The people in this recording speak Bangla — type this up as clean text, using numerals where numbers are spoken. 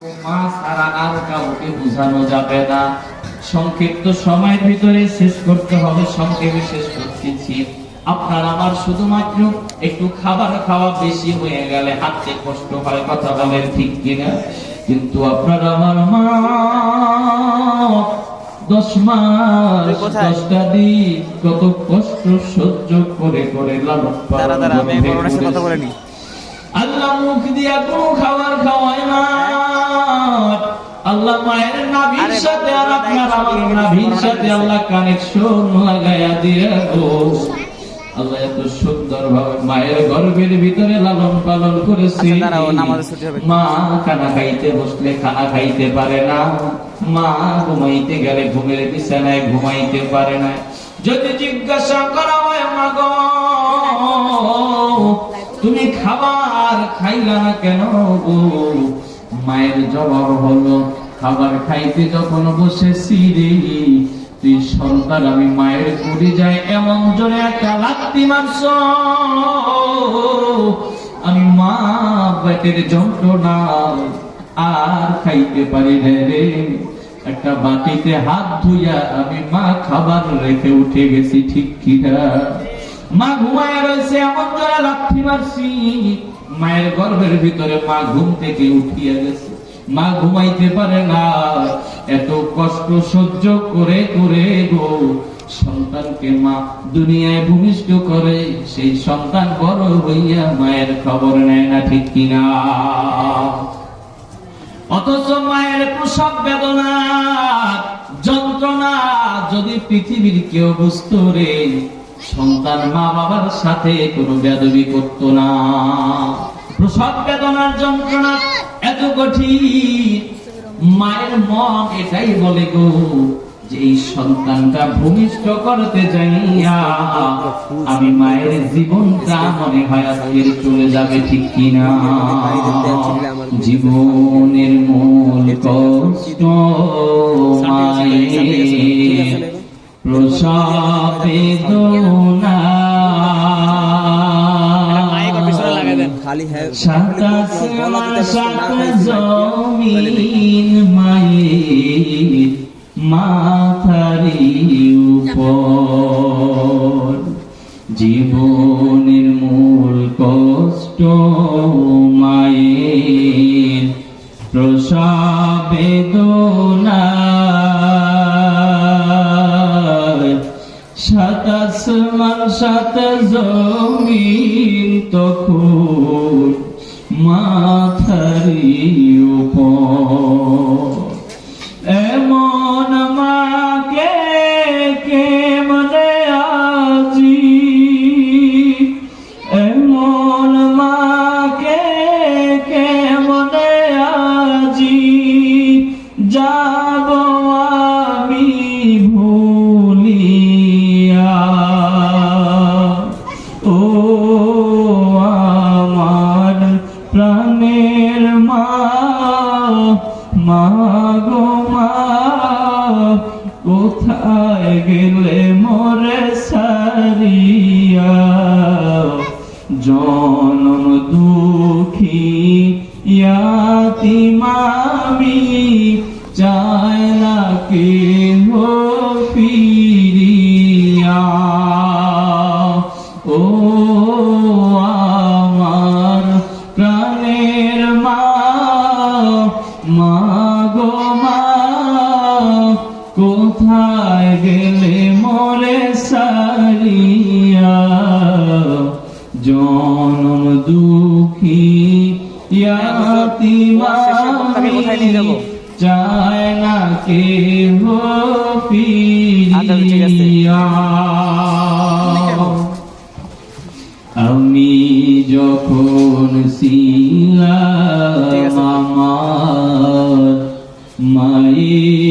মা ছাড়া আর কাউকে বোঝানো যাবে না। সংক্ষিপ্ত সময়ের ভিতরে শেষ করতে হবে, সংক্ষেপে শেষ করতেছি। আপনার আমার শুধুমাত্র একটু খাবার খাওয়া বেশি হয়ে গেলে হাঁটতে কষ্ট হয়, কথা বলেন ঠিক কিনা? কিন্তু আপনার আমার মা 10 মাস 10টা দিন কত কষ্ট সহ্য করে করে লালন পালন করে। আল্লাহ মুখ দিয়া কোনো খাবার খাওয়ায় না। আল্লাহ মায়ের নাভির সাথে আর আপনার আমার নাভির সাথে আল্লাহ কানেকশন লাগায়া দিয়া গো। আল্লাহ এত সুন্দর ভাবে মায়ের গর্ভের ভিতরে লালন পালন করেছে। মা খানা খাইতে বসলে খানা খাইতে পারে না, মা ঘুমাইতে গেলে ঘুমের বিছানায় ঘুমাইতে পারে না। যদি জিজ্ঞাসা করা হয় মা গো তুমি খাবার খাইলা না কেন গো, মায়ের জবাব হলো খাবার খাইতে যখন বসেছি রে তুই সন্তান আমি মায়ের গুড়ি যায় এমন জোরে একটা লাথি মারছ, আমি মা পেটের যন্ত্রণা আর খাইতে পারি না রে। একটা বাটিতে হাত ধুইয়া আমি মা খাবার রেখে উঠে গেছি, ঠিক কিনা? মা ঘুমায় রয়েছে এমন জোরে লাথি মারছি, মায়ের গর্ভের ভিতরে মা ঘুম থেকে উঠিয়া গেছে, মা ঘুমাইতে পারে না। এত কষ্ট সহ্য করে করে গো সন্তানকে মা দুনিয়ায় ভূমিষ্ঠ করে, সেই সন্তান বড় হইয়া মায়ের খবর নেয় না, ঠিক কিনা? অথচ মায়ের প্রসব বেদনা যন্ত্রণা যদি পৃথিবীর কেউ বুঝতো রে, সন্তান মা বাবার সাথে কোনো বেয়াদবি করত না। প্রসব বেদনার যন্ত্রণা এত কঠিন, মায়ের মন এটাই বলে গো যে এই সন্তানটা ভূমিষ্ঠ করতে যাইয়া আমি মায়ের জীবনটা মনে হয় আজকের চলে যাবে, ঠিক কিনা? জীবনের মূল কষ্ট মায়ের প্রসব বেদনা, সাতাশ সাত জমিন মায়ের মাথারি উপর। জীবনের মূল কষ্ট মায়ের প্রসব বেদনা, সাতাশ মান সাত জমিন তখন মাথারি উপর। এমন মাকে কে মনে আজি, এমন মাকে কে মনে আজি যাব আমি ভুলিয়া। ও আমার প্রাণের মা, মা গো মা কোথায় গেলে মোরে সারিয়া। জনম দুঃখী ইয়াতিম আমি চাই না কেহ ফিরিয়া। ও আমার প্রাণের মা, মা গো মা কোথায় গেলে মোরে সারিয়া। জনম দুঃখী ইয়াতিম আমি চায় না কেহ ফিরিয়া। আমি যখন ছিলাম আমার মায়ের